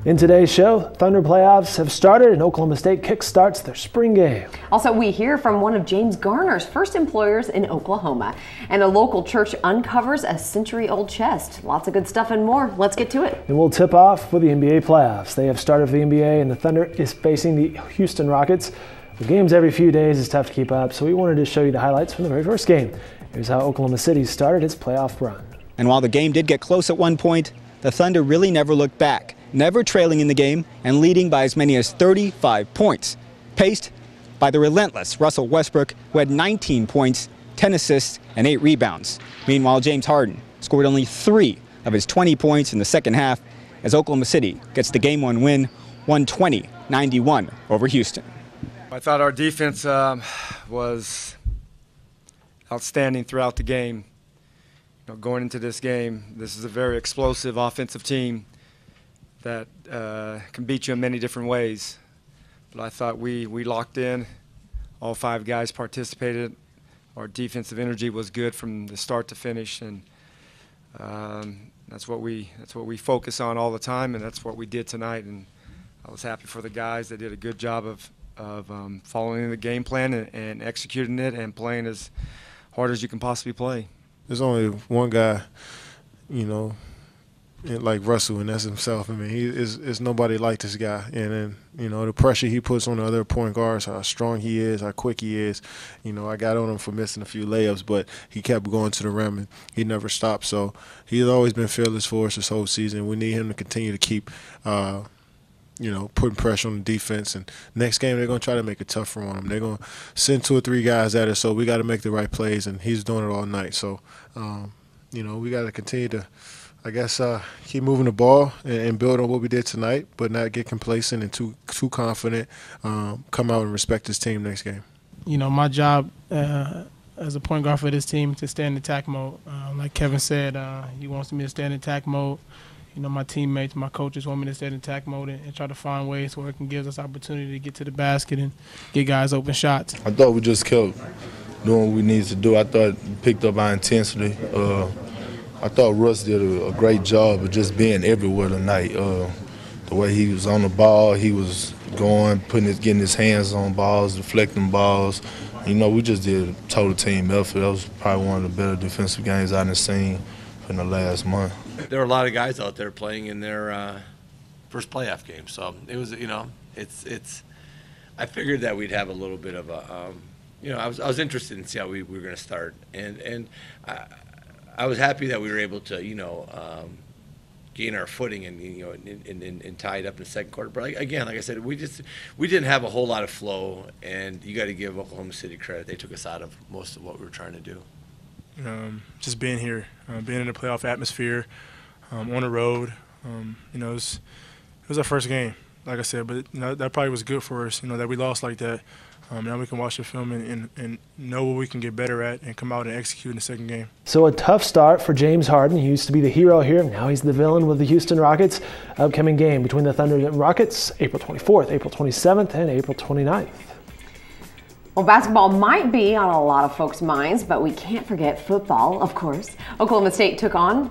In today's show, Thunder playoffs have started and Oklahoma State kickstarts their spring game. Also, we hear from one of James Garner's first employers in Oklahoma. And a local church uncovers a century-old chest. Lots of good stuff and more. Let's get to it. And we'll tip off with the NBA playoffs. They have started for the NBA and the Thunder is facing the Houston Rockets. The games every few days is tough to keep up, so we wanted to show you the highlights from the very first game. Here's how Oklahoma City started its playoff run. And while the game did get close at one point, the Thunder really never looked back, never trailing in the game and leading by as many as 35 points, paced by the relentless Russell Westbrook, who had 19 points, 10 assists, and 8 rebounds. Meanwhile, James Harden scored only 3 of his 20 points in the second half as Oklahoma City gets the Game 1 win, 120-91 over Houston. I thought our defense was outstanding throughout the game. Going into this game, this is a very explosive offensive team that can beat you in many different ways. But I thought we locked in. All 5 guys participated. Our defensive energy was good from the start to finish, and that's what we focus on all the time, and that's what we did tonight. And I was happy for the guys. They did a good job of following the game plan and executing it and playing as hard as you can possibly play. There's only one guy, like Russell, and that's himself. I mean, it's nobody like this guy. And then, the pressure he puts on the other point guards, how strong he is, how quick he is. I got on him for missing a few layups, but he kept going to the rim, and he never stopped. So he's always been fearless for us this whole season. We need him to continue to keep putting pressure on the defense. And next game, they're going to try to make it tougher on him. They're going to send 2 or 3 guys at us, so we got to make the right plays, and he's doing it all night. So, we got to continue to, keep moving the ball and build on what we did tonight, but not get complacent and too confident. Come out and respect this team next game. My job as a point guard for this team to stay in attack mode. Like Kevin said, he wants me to stay in attack mode. My teammates, my coaches want me to stay in attack mode and try to find ways where it can give us opportunity to get to the basket and get guys open shots. I thought we just kept doing what we needed to do. I thought we picked up our intensity. I thought Russ did a great job of just being everywhere tonight. The way he was on the ball, he was going, getting his hands on balls, deflecting balls. We just did a total team effort. That was probably one of the better defensive games I've seen in the last month. There were a lot of guys out there playing in their first playoff game, so it was, it's. I figured that we'd have a little bit of a, I was interested in see how we were going to start, and I was happy that we were able to, gain our footing and tie it up in the second quarter. But again, like I said, we didn't have a whole lot of flow, and you got to give Oklahoma City credit. They took us out of most of what we were trying to do. Just being here, being in the playoff atmosphere, on the road. It was our first game, like I said, but that probably was good for us, that we lost like that. Now we can watch the film and know what we can get better at and come out and execute in the second game. So a tough start for James Harden. He used to be the hero here. Now he's the villain with the Houston Rockets. Upcoming game between the Thunder and Rockets, April 24th, April 27th, and April 29th. Well, basketball might be on a lot of folks' minds, but we can't forget football, of course. Oklahoma State took on,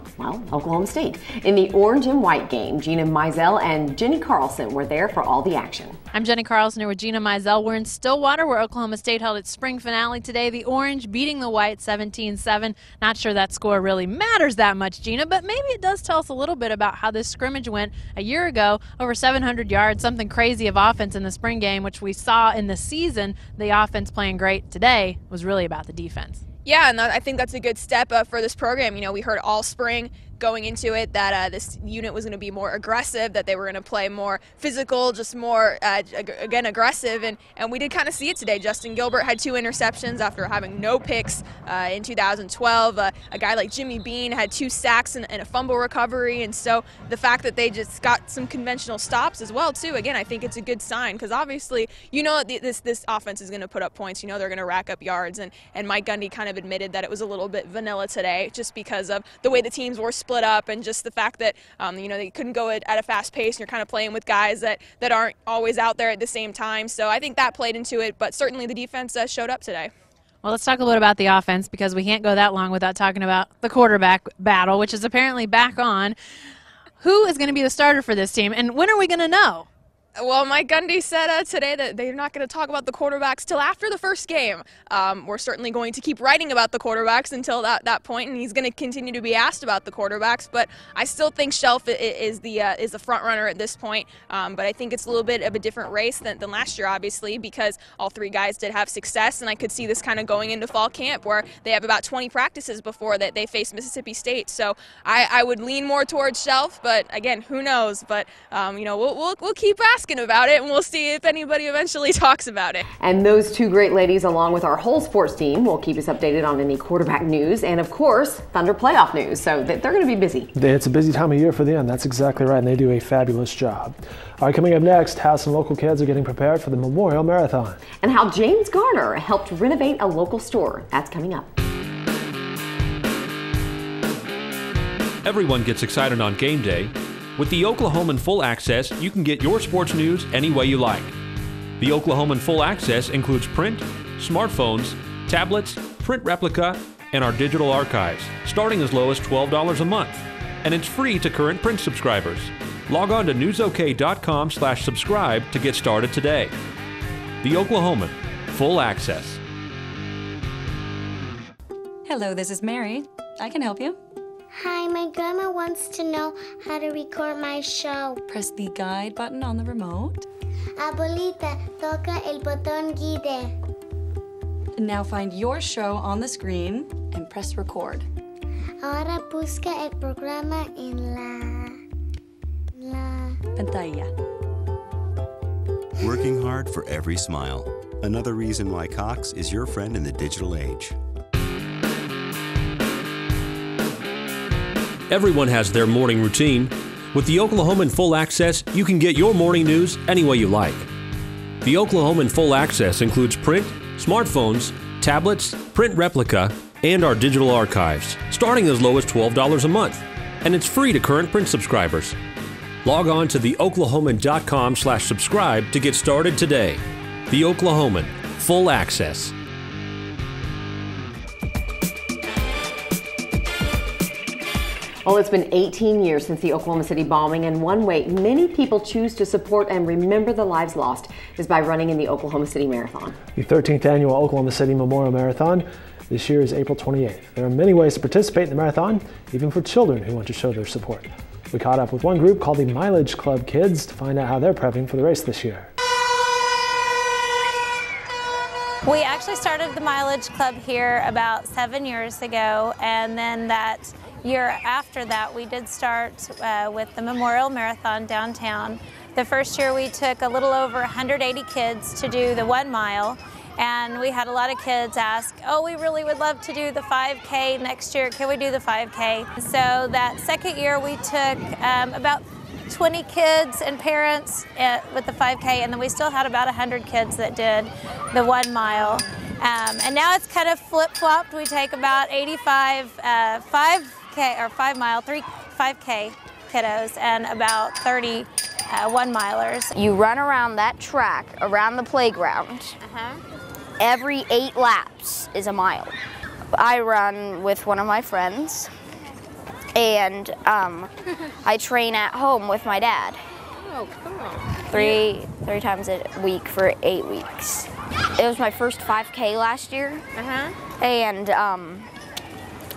Oklahoma State. In the orange and white game, Gina Mizell and Jenny Carlson were there for all the action. I'm Jenny Carlson here with Gina Mizell. We're in Stillwater, where Oklahoma State held its spring finale today. The orange beating the white 17-7. Not sure that score really matters that much, Gina, but maybe it does tell us a little bit about how this scrimmage went a year ago. Over 700 yards, something crazy of offense in the spring game, which we saw in the season. The offense playing great today was really about the defense. Yeah, and I think that's a good step for this program. We heard all spring going into it that this unit was going to be more aggressive, that they were going to play more physical, just more, again, aggressive. And we did kind of see it today. Justin Gilbert had 2 interceptions after having no picks in 2012. A guy like Jimmy Bean had 2 sacks and a fumble recovery. And so the fact that they just got some conventional stops as well, too, again, I think it's a good sign because obviously, this offense is going to put up points. They're going to rack up yards. And Mike Gundy kind of admitted that it was a little bit vanilla today just because of the way the teams were split up and just the fact that, they couldn't go at a fast pace and you're kind of playing with guys that aren't always out there at the same time. So I think that played into it, but certainly the defense showed up today. Well, let's talk a little bit about the offense because we can't go that long without talking about the quarterback battle, which is apparently back on. who is going to be the starter for this team, and when are we going to know? Well, Mike Gundy said today that they're not going to talk about the quarterbacks till after the first game. We're certainly going to keep writing about the quarterbacks until that point, and he's going to continue to be asked about the quarterbacks. But I still think Shelf is the front runner at this point. But I think it's a little bit of a different race than last year, obviously, because all three guys did have success, and I could see this kind of going into fall camp where they have about 20 practices before that they face Mississippi State. So I would lean more towards Shelf, but again, who knows? But we'll keep asking about it, and we'll see if anybody eventually talks about it. And those two great ladies, along with our whole sports team, will keep us updated on any quarterback news and, of course, Thunder playoff news. So they're going to be busy. It's a busy time of year for them. That's exactly right, and they do a fabulous job. All right, coming up next, how some local kids are getting prepared for the Memorial Marathon. And how James Garner helped renovate a local store. That's coming up. Everyone gets excited on game day. With the Oklahoman Full Access, you can get your sports news any way you like. The Oklahoman Full Access includes print, smartphones, tablets, print replica, and our digital archives, starting as low as $12 a month. And it's free to current print subscribers. Log on to newsok.com/subscribe to get started today. The Oklahoman Full Access. Hello, this is Mary. I can help you. Hi, my grandma wants to know how to record my show. Press the guide button on the remote. Abuelita, toca el botón guide. Now find your show on the screen and press record. Ahora busca el programa en la pantalla. Working hard for every smile. Another reason why Cox is your friend in the digital age. Everyone has their morning routine. With the Oklahoman Full Access, you can get your morning news any way you like. The Oklahoman Full Access includes print, smartphones, tablets, print replica, and our digital archives, starting as low as $12 a month. And it's free to current print subscribers. Log on to theoklahoman.com/subscribe to get started today. The Oklahoman Full Access. Well, it's been 18 years since the Oklahoma City bombing, and one way many people choose to support and remember the lives lost is by running in the Oklahoma City Marathon. The 13th annual Oklahoma City Memorial Marathon this year is April 28th. There are many ways to participate in the marathon, even for children who want to show their support. We caught up with one group called the Mileage Club Kids to find out how they're prepping for the race this year. We actually started the Mileage Club here about 7 years ago, and then that year after that we did start with the Memorial Marathon downtown. The first year we took a little over 180 kids to do the 1 mile, and we had a lot of kids ask, oh, we really would love to do the 5K next year, can we do the 5K? So that second year we took about 20 kids and parents with the 5K, and then we still had about 100 kids that did the 1 mile. And now it's kind of flip-flopped. We take about 85 5K or 5 mile, 5K kiddos and about 30 1-milers. You run around that track, around the playground. Every 8 laps is a mile. I run with one of my friends, and I train at home with my dad. Oh, cool. Three times a week for 8 weeks. It was my first 5K last year, and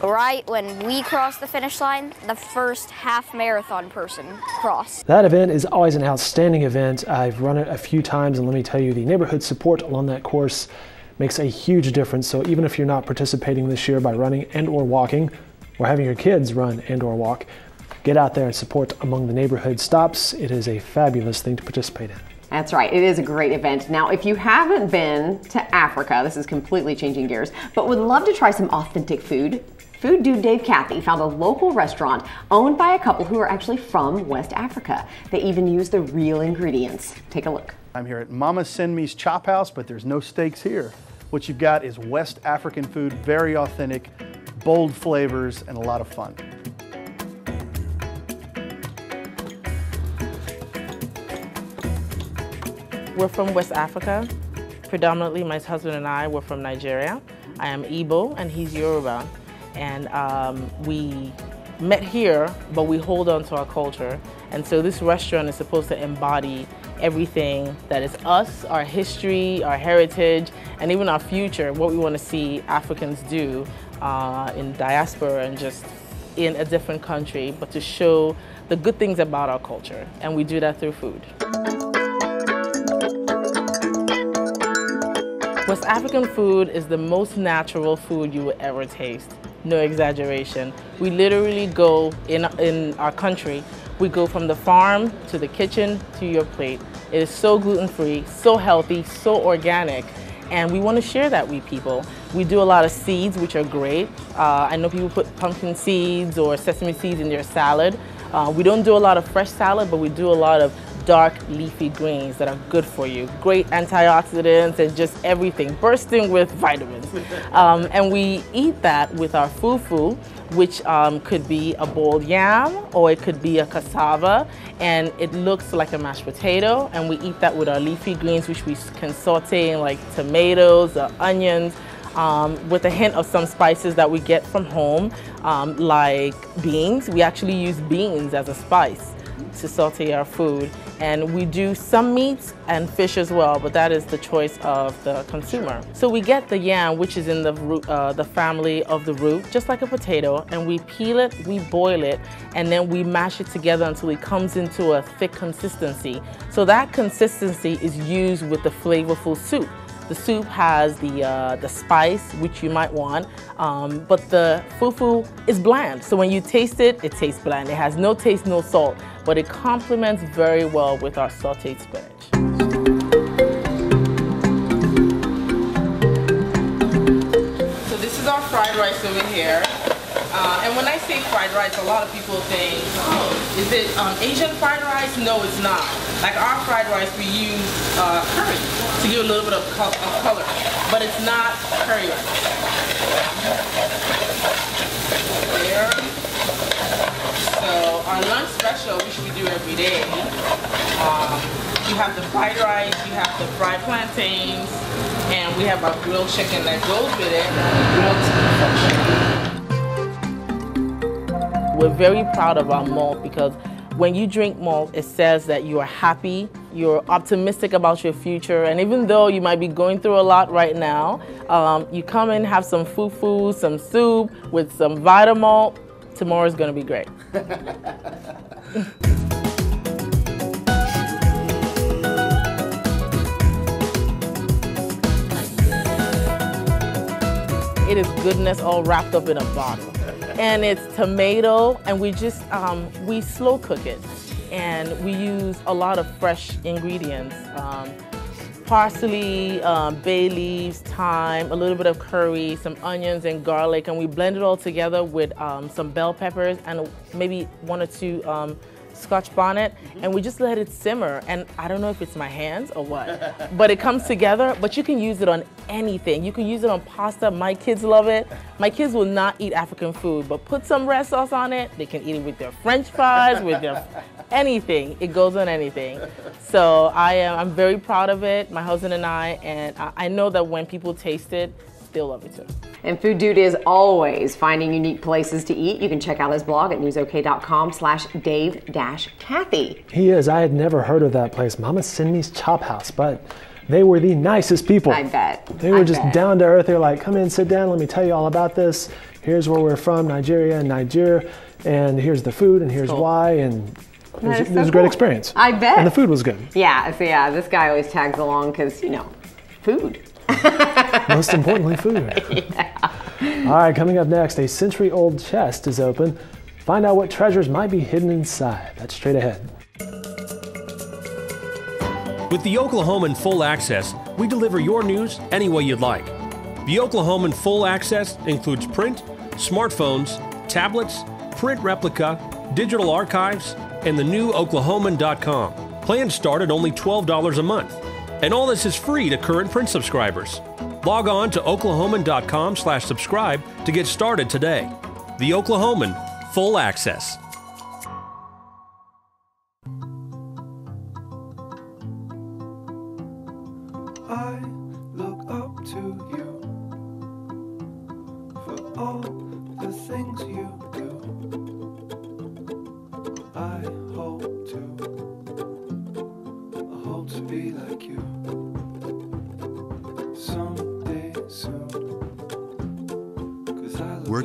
right when we crossed the finish line, the first half marathon person crossed. That event is always an outstanding event. I've run it a few times, and let me tell you, the neighborhood support along that course makes a huge difference. So even if you're not participating this year by running and or walking, or having your kids run and or walk, get out there and support among the neighborhood stops. It is a fabulous thing to participate in. That's right, it is a great event. Now, if you haven't been to Africa, this is completely changing gears, but would love to try some authentic food, Food Dude Dave Cathy found a local restaurant owned by a couple who are actually from West Africa. They even use the real ingredients. Take a look. I'm here at Mama Send Me's Chop House, but there's no steaks here. What you've got is West African food, very authentic, bold flavors, and a lot of fun. We're from West Africa. Predominantly, my husband and I were from Nigeria. I am Igbo and he's Yoruba. And we met here, but we hold on to our culture. And so this restaurant is supposed to embody everything that is us, our history, our heritage, and even our future, what we want to see Africans do in diaspora and just in a different country, but to show the good things about our culture. And we do that through food. West African food is the most natural food you will ever taste. No exaggeration. We literally go in our country, we go from the farm to the kitchen to your plate. It is so gluten-free, so healthy, so organic, and we want to share that with people. We do a lot of seeds, which are great. I know people put pumpkin seeds or sesame seeds in their salad. We don't do a lot of fresh salad, but we do a lot of dark leafy greens that are good for you. Great antioxidants and just everything, bursting with vitamins. And we eat that with our fufu, which could be a boiled yam or it could be a cassava, and it looks like a mashed potato, and we eat that with our leafy greens, which we can saute in like tomatoes or onions, with a hint of some spices that we get from home, like beans. We actually use beans as a spice to saute our food. And we do some meats and fish as well, but that is the choice of the consumer. So we get the yam, which is in the root, the family of the root, just like a potato, and we peel it, we boil it, and then we mash it together until it comes into a thick consistency. So that consistency is used with the flavorful soup. The soup has the spice, which you might want, but the fufu is bland. So when you taste it, it tastes bland. It has no taste, no salt, but it complements very well with our sauteed spinach. So this is our fried rice over here. And when I say fried rice, a lot of people think, oh, is it Asian fried rice? No, it's not. Like our fried rice, we use curry to give a little bit of color, but it's not curry rice. There. So our lunch special, which we do every day, you have the fried rice, you have the fried plantains, and we have our grilled chicken that goes with it. We're very proud of our malt because when you drink malt, it says that you are happy, you're optimistic about your future, and even though you might be going through a lot right now, you come in, have some fufu, some soup with some Vitamalt, tomorrow's gonna be great. It is goodness all wrapped up in a bottle. And it's tomato, and we just, we slow cook it. And we use a lot of fresh ingredients. Parsley, bay leaves, thyme, a little bit of curry, some onions and garlic, and we blend it all together with some bell peppers and maybe 1 or 2 Scotch bonnet, and we just let it simmer. And I don't know if it's my hands or what, but it comes together. But you can use it on anything. You can use it on pasta. My kids love it. My kids will not eat African food, but put some red sauce on it. They can eat it with their French fries, with their anything. It goes on anything. So I'm very proud of it, my husband and I know that when people taste it, they'll love it too. And Food Dude is always finding unique places to eat. You can check out his blog at newsok.com/Dave-Kathy. He is. I had never heard of that place, Mama Cindy's Chop House, but they were the nicest people. I bet. They were just down to earth. They were like, come in, sit down, let me tell you all about this. Here's where we're from, Nigeria and Niger, and here's the food, and here's why, and it was a great experience. I bet. And the food was good. Yeah, so yeah, this guy always tags along because, you know, food. Most importantly, food. Yeah. All right, coming up next, a century-old chest is open. Find out what treasures might be hidden inside. That's straight ahead. With the Oklahoman Full Access, we deliver your news any way you'd like. The Oklahoman Full Access includes print, smartphones, tablets, print replica, digital archives, and the new Oklahoman.com. Plans start at only $12 a month. And all this is free to current print subscribers. Log on to oklahoman.com/subscribe to get started today. The Oklahoman Full Access. I look up to you for all the things you do.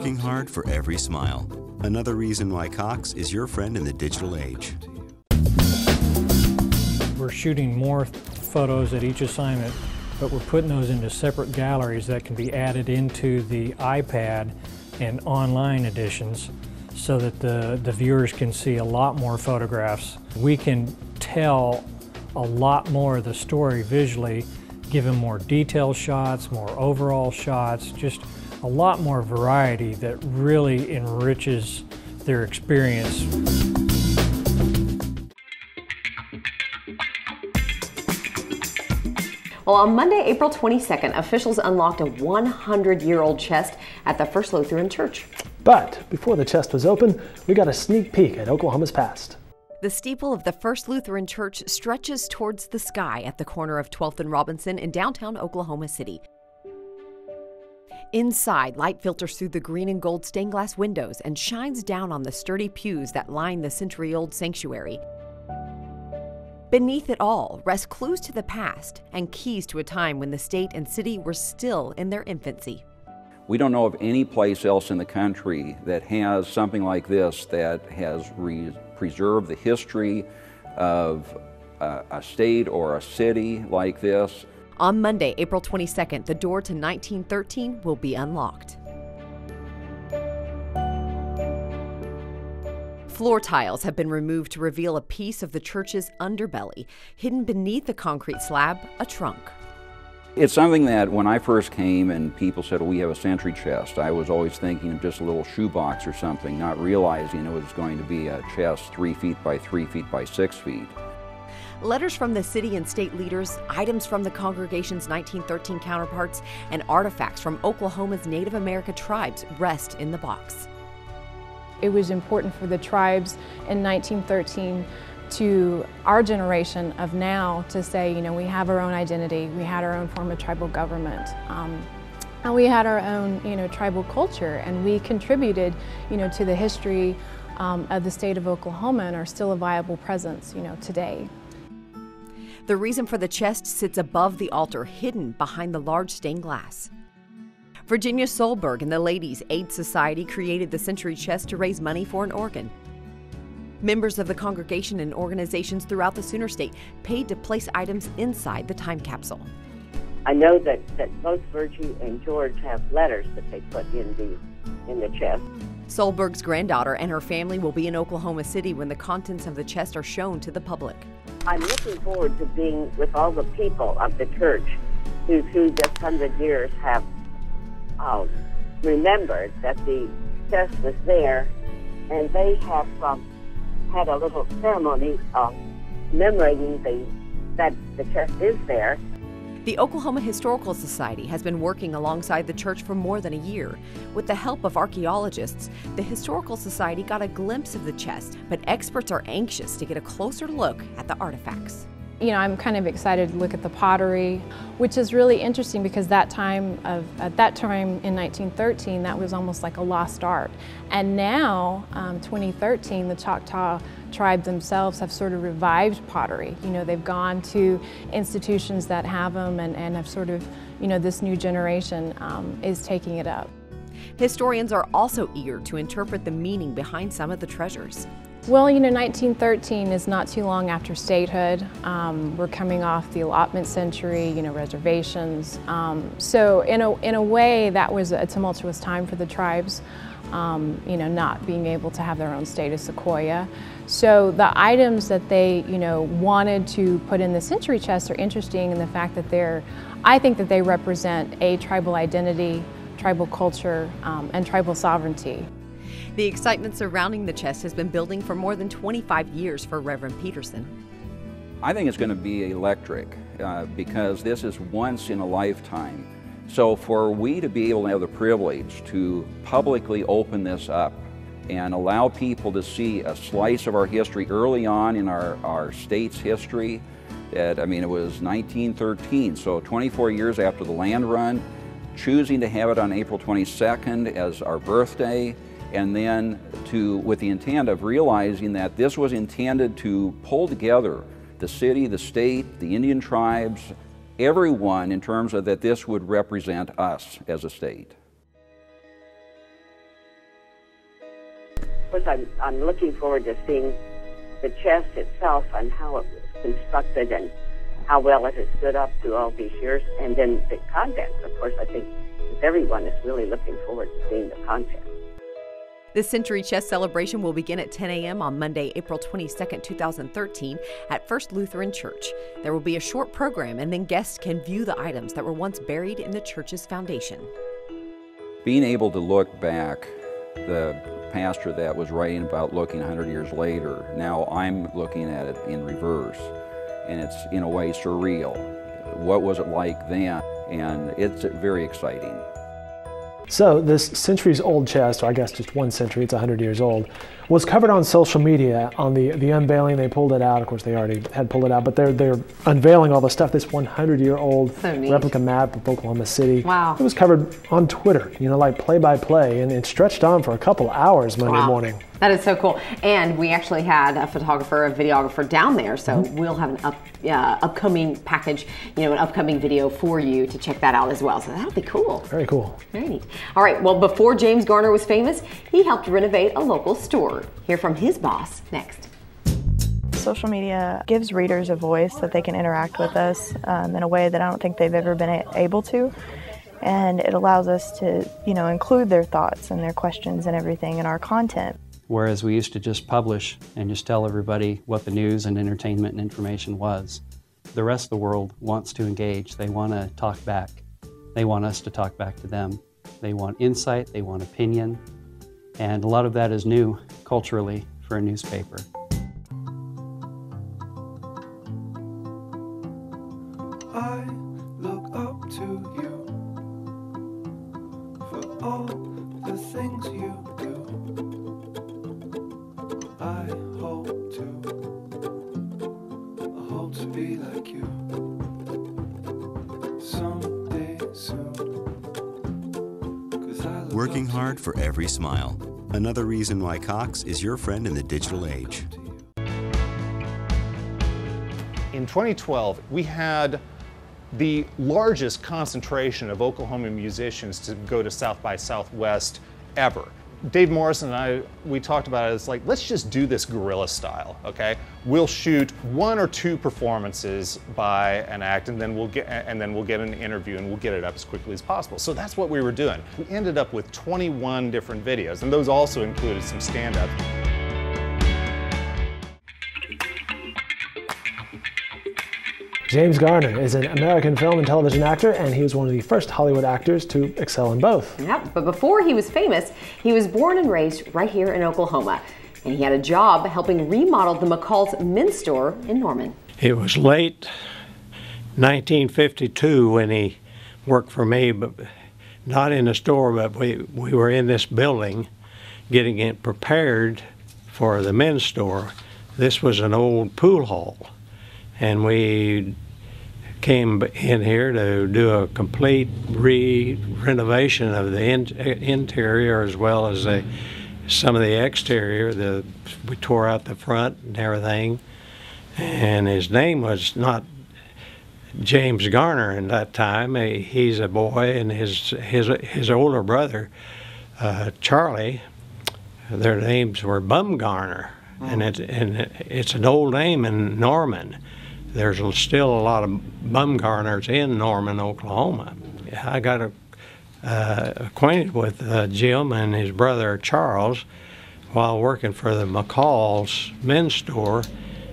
working hard for every smile. Another reason why Cox is your friend in the digital age. We're shooting more photos at each assignment, but we're putting those into separate galleries that can be added into the iPad and online editions so that the viewers can see a lot more photographs. We can tell a lot more of the story visually, give them more detailed shots, more overall shots, just a lot more variety that really enriches their experience. Well, on Monday, April 22nd, officials unlocked a 100-year-old chest at the First Lutheran Church. But before the chest was open, we got a sneak peek at Oklahoma's past. The steeple of the First Lutheran Church stretches towards the sky at the corner of 12th and Robinson in downtown Oklahoma City. Inside, light filters through the green and gold stained glass windows and shines down on the sturdy pews that line the century-old sanctuary. Beneath it all rest clues to the past and keys to a time when the state and city were still in their infancy. We don't know of any place else in the country that has something like this that has preserved the history of a state or a city like this. On Monday, April 22nd, the door to 1913 will be unlocked. Floor tiles have been removed to reveal a piece of the church's underbelly. Hidden beneath the concrete slab, a trunk. It's something that when I first came and people said, we have a sentry chest, I was always thinking of just a little shoebox or something, not realizing it was going to be a chest 3 feet by 3 feet by 6 feet. Letters from the city and state leaders, items from the congregation's 1913 counterparts, and artifacts from Oklahoma's Native American tribes rest in the box. It was important for the tribes in 1913 to our generation of now to say, you know, we have our own identity, we had our own form of tribal government, and we had our own, you know, tribal culture, and we contributed, you know, to the history of the state of Oklahoma and are still a viable presence, you know, today. The reason for the chest sits above the altar, hidden behind the large stained glass. Virginia Solberg and the Ladies' Aid Society created the Century Chest to raise money for an organ. Members of the congregation and organizations throughout the Sooner State paid to place items inside the time capsule. I know that both Virgie and George have letters that they put in the chest. Solberg's granddaughter and her family will be in Oklahoma City when the contents of the chest are shown to the public. I'm looking forward to being with all the people of the church who through this 100 years have remembered that the chest was there, and they have had a little ceremony commemorating that the chest is there. The Oklahoma Historical Society has been working alongside the church for more than a year. With the help of archaeologists, the Historical Society got a glimpse of the chest, but experts are anxious to get a closer look at the artifacts. You know, I'm kind of excited to look at the pottery, which is really interesting because at that time in 1913, that was almost like a lost art. And now, 2013, the Choctaw tribe themselves have sort of revived pottery. You know, they've gone to institutions that have them and have sort of, you know, this new generation is taking it up. Historians are also eager to interpret the meaning behind some of the treasures. Well, you know, 1913 is not too long after statehood. We're coming off the allotment century, you know, reservations. So in a way, that was a tumultuous time for the tribes, you know, not being able to have their own state of Sequoia. So the items that they, you know, wanted to put in the century chest are interesting in the fact that I think that they represent a tribal identity, tribal culture, and tribal sovereignty. The excitement surrounding the chest has been building for more than 25 years for Reverend Peterson. I think it's going to be electric because this is once in a lifetime. So for we to be able to have the privilege to publicly open this up and allow people to see a slice of our history early on in our state's history, I mean, it was 1913, so 24 years after the land run, choosing to have it on April 22nd as our birthday, and then with the intent of realizing that this was intended to pull together the city, the state, the Indian tribes, everyone in terms of that this would represent us as a state. course, I'm looking forward to seeing the chest itself and how it was constructed and how well it has stood up through all these years. And then the contents, of course, I think everyone is really looking forward to seeing the content. The Century Chest celebration will begin at 10 a.m. on Monday, April 22nd, 2013 at First Lutheran Church. There will be a short program, and then guests can view the items that were once buried in the church's foundation. Being able to look back, the pastor that was writing about looking 100 years later, now I'm looking at it in reverse, and it's in a way surreal. What was it like then? And it's very exciting. So this centuries-old chest, or I guess just 1 century, it's 100 years old, was covered on social media on the unveiling. They pulled it out. Of course, they already had pulled it out, but they're unveiling all the stuff. This 100-year-old replica map of Oklahoma City. Wow. It was covered on Twitter, you know, like play-by-play, and it stretched on for a couple hours Monday morning. That is so cool. And we actually had a photographer, a videographer down there, so we'll have an upcoming package, you know, an upcoming video for you to check that out as well. So that'll be cool. Very cool. Very neat. All right, well, before James Garner was famous, he helped renovate a local store. Hear from his boss next. Social media gives readers a voice that they can interact with us in a way that I don't think they've ever been able to. And it allows us to, you know, include their thoughts and their questions and everything in our content. Whereas we used to just publish and just tell everybody what the news and entertainment and information was. The rest of the world wants to engage. They want to talk back. They want us to talk back to them. They want insight, they want opinion, and a lot of that is new culturally for a newspaper. I look up to you for all the things you do. I hope to be like you someday soon. Working hard for every smile. Another reason why Cox is your friend in the digital age. In 2012, we had the largest concentration of Oklahoma musicians to go to South by Southwest ever. Dave Morrison and I, we talked about it as like, let's just do this guerrilla style, okay? We'll shoot 1 or 2 performances by an act, and then we'll get an interview, and we'll get it up as quickly as possible. So that's what we were doing. We ended up with 21 different videos, and those also included some stand-up. James Garner is an American film and television actor, and he was one of the first Hollywood actors to excel in both. Yep, but before he was famous, he was born and raised right here in Oklahoma. And he had a job helping remodel the McCall's men's store in Norman. It was late 1952 when he worked for me, but not in the store, but we were in this building getting it prepared for the men's store. This was an old pool hall. And we came in here to do a complete renovation of the interior as well as some of the exterior. We tore out the front and everything. And his name was not James Garner in that time. He's a boy, and his older brother, Charlie, their names were Bumgarner. And it's an old name in Norman. There's still a lot of Bumgarners in Norman, Oklahoma. I got acquainted with Jim and his brother Charles while working for the McCall's men's store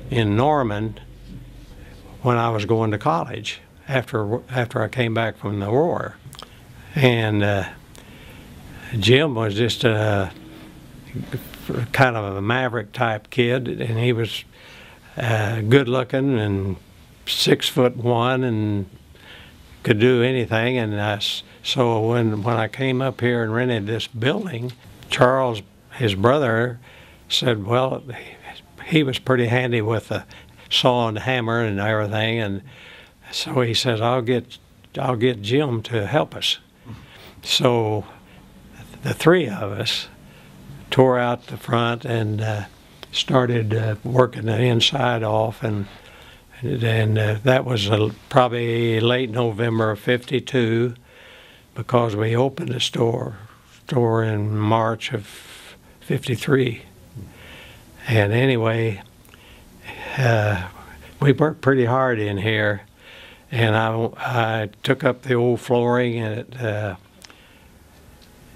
in Norman when I was going to college after I came back from the war. And Jim was just kind of a maverick type kid, and he was good looking and 6'1" and could do anything. And so when I came up here and rented this building, Charles, his brother, said, well, he was pretty handy with the saw and hammer and everything, and so he says, I'll get Jim to help us. So the 3 of us tore out the front and started working the inside off, and that was probably late November of '52, because we opened the store in March of '53. And anyway, we worked pretty hard in here, and I took up the old flooring, and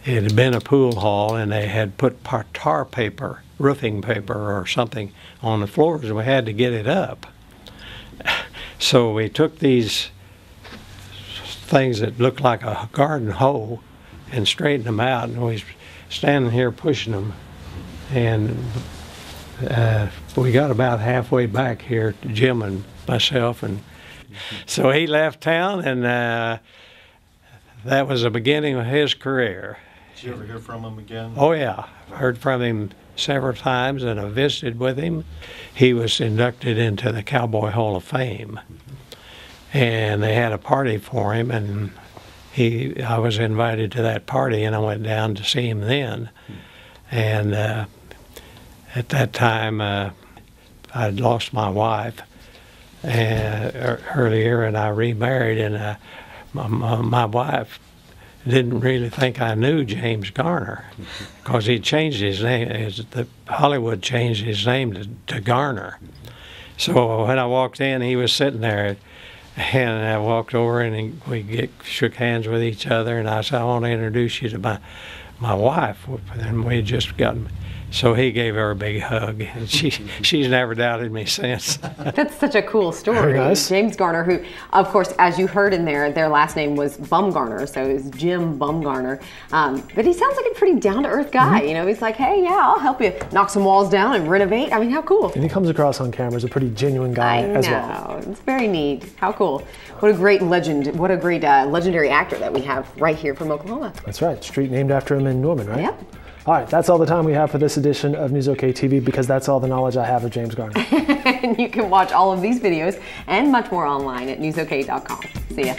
it had been a pool hall, and they had put tar paper, roofing paper or something on the floors, and we had to get it up. So we took these things that looked like a garden hoe and straightened them out, and we was standing here pushing them, and we got about halfway back here to Jim and myself, and so he left town, and that was the beginning of his career. Did you ever hear from him again? Oh yeah, I've heard from him several times, and I visited with him. He was inducted into the Cowboy Hall of Fame, and they had a party for him, and I was invited to that party, and I went down to see him then. And at that time, I'd lost my wife earlier, and I remarried, and my wife didn't really think I knew James Garner, because he changed his name. Hollywood changed his name to Garner. So when I walked in, he was sitting there, and I walked over, and we shook hands with each other, and I said, I want to introduce you to my wife. And we had just gotten, so he gave her a big hug, and she's never doubted me since. That's such a cool story. Very nice. James Garner, who, of course, as you heard in there, their last name was Bumgarner, so it was Jim Bumgarner. But he sounds like a pretty down-to-earth guy. You know, he's like, hey, yeah, I'll help you knock some walls down and renovate. I mean, how cool. And he comes across on camera as a pretty genuine guy as well. I know. It's very neat. How cool. What a great legend. What a great legendary actor that we have right here from Oklahoma. That's right. Street named after him in Norman, right? Yep. All right, that's all the time we have for this edition of News OK TV, because that's all the knowledge I have of James Garner. And you can watch all of these videos and much more online at newsok.com. See ya.